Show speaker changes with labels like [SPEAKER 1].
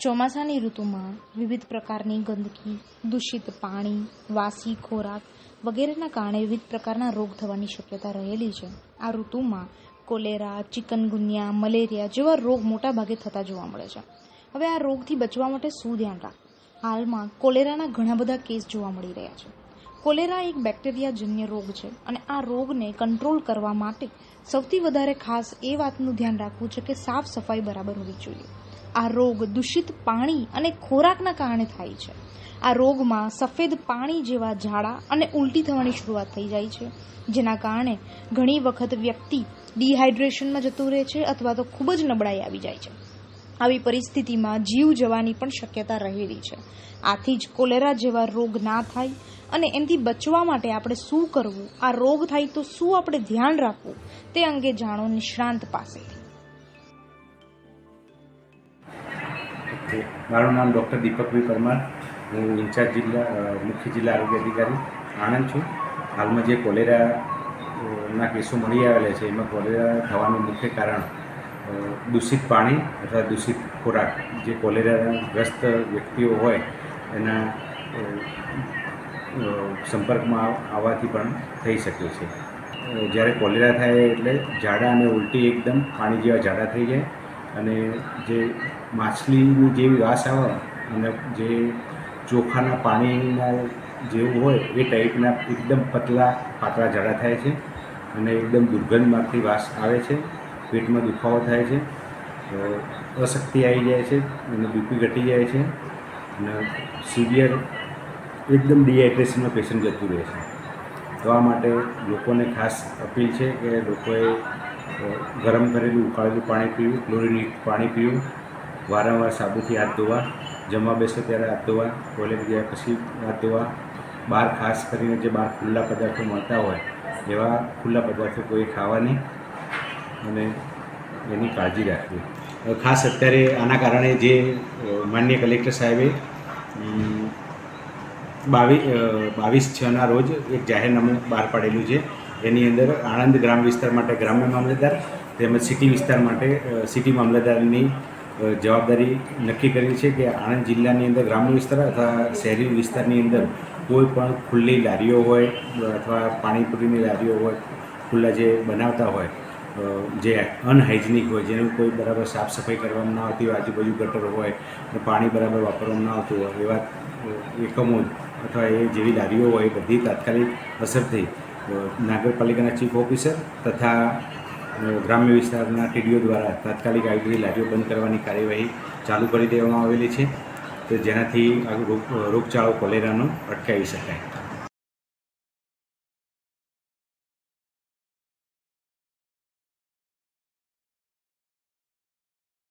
[SPEAKER 1] ચોમાસાની ઋતુમાં વિવિધ પ્રકારની ગંદકી, દૂષિત પાણી, વાસી ખોરાક વગેરેના કારણે વિવિધ પ્રકારના રોગ થવાની શક્યતા રહેલી છે. આ ઋતુમાં કોલેરા, ચિકનગુનિયા, મલેરિયા જેવા રોગ મોટાભાગે થતા જોવા મળે છે. હવે આ રોગથી બચવા માટે શું ધ્યાન રાખવું? હાલમાં કોલેરાના ઘણા બધા કેસ જોવા મળી રહ્યા છે. કોલેરા એક બેક્ટેરિયાજન્ય રોગ છે અને આ રોગને કંટ્રોલ કરવા માટે સૌથી વધારે ખાસ એ વાતનું ધ્યાન રાખવું છે કે સાફ સફાઈ બરાબર હોવી જોઈએ. આ રોગ દૂષિત પાણી અને ખોરાકના કારણે થાય છે. આ રોગમાં સફેદ પાણી જેવા ઝાડા અને ઉલટી થવાની શરૂઆત થઈ જાય છે, જેના કારણે ઘણી વખત વ્યક્તિ ડિહાઇડ્રેશનમાં જતું રહે છે અથવા તો ખૂબ જ નબળાઈ આવી જાય છે. આવી પરિસ્થિતિમાં જીવ જવાની પણ શક્યતા રહેલી છે. આથી જ કોલેરા જેવા રોગ ના થાય અને એનાથી બચવા માટે આપણે શું કરવું, આ રોગ થાય તો શું આપણે ધ્યાન રાખવું, તે અંગે જાણો નિષ્ણાંત પાસેથી.
[SPEAKER 2] મારું નામ ડૉક્ટર દીપકભાઈ પરમાર. હું ઇન્ચાર્જ મુખ્ય જિલ્લા આરોગ્ય અધિકારી આણંદ છું. હાલમાં જે કોલેરાના કેસો મળી આવેલા છે એમાં કોલેરા થવાનું મુખ્ય કારણ દૂષિત પાણી અથવા દૂષિત ખોરાક, જે કોલેરાગ્રસ્ત વ્યક્તિઓ હોય એના સંપર્કમાં આવવાથી પણ થઈ શકે છે. જ્યારે કોલેરા થાય એટલે ઝાડા અને ઉલટી એકદમ પાણી જેવા ઝાડા થઈ જાય અને જે માછલીની જેવી વાસ આવે અને જે ચોખાના પાણીના જેવું હોય એ ટાઈપના એકદમ પાતળા ઝાડા થાય છે અને એકદમ દુર્ગંધમાંથી વાસ આવે છે. પેટમાં દુખાવો થાય છે, અશક્તિ આવી જાય છે અને બીપી ઘટી જાય છે અને સિવિયર એકદમ ડિહાઇડ્રેશનમાં પેશન્ટ જતું રહે છે. તો આ માટે લોકોને ખાસ અપીલ છે કે લોકોએ ગરમ કરેલું ઉકાળેલું પાણી પીવું, ક્લોરીનયુક્ત પાણી પીવું, વારંવાર સાબુથી હાથ ધોવા, જમવા બેસો ત્યારે હાથ ધોવા, ટોયલેટ ગયા પછી હાથ ધોવા, બહાર ખાસ કરીને જે બહાર ખુલ્લા પદાર્થો મળતા હોય એવા ખુલ્લા પદાર્થો કોઈ ખાવા નહીં અને એની કાળજી રાખવી. ખાસ અત્યારે આના કારણે જે માનનીય કલેક્ટર સાહેબે 22/6ના રોજ એક જાહેરનામું બહાર પાડેલું છે. એની અંદર આણંદ ગ્રામ વિસ્તાર માટે ગ્રામ્ય મામલતદાર તેમજ સિટી વિસ્તાર માટે સિટી મામલતદારની જવાબદારી નક્કી કરી છે કે આણંદ જિલ્લાની અંદર ગ્રામ્ય વિસ્તાર અથવા શહેરી વિસ્તારની અંદર કોઈ પણ ખુલ્લી લારીઓ હોય અથવા પાણીપુરીની લારીઓ હોય, ખુલ્લા જે બનાવતા હોય, જે અનહાઇજિનિક હોય, જેનું કોઈ બરાબર સાફ સફાઈ કરવામાં ના આવતી હોય, આજુબાજુ ગટર હોય અને પાણી બરાબર વાપરવામાં ના આવતું હોય એવા એકમો અથવા એ જેવી લારીઓ હોય એ બધી તાત્કાલિક અસરથી નગરપાલિકાના ચીફ ઓફિસર તથા ગ્રામ્ય વિસ્તારના ટીડીઓ દ્વારા તાત્કાલિક આવી બધી લારીઓ બંધ કરવાની કાર્યવાહી ચાલુ કરી દેવામાં આવેલી છે, તો જેનાથી રોગચાળો કોલેરાનો અટકાવી શકાય.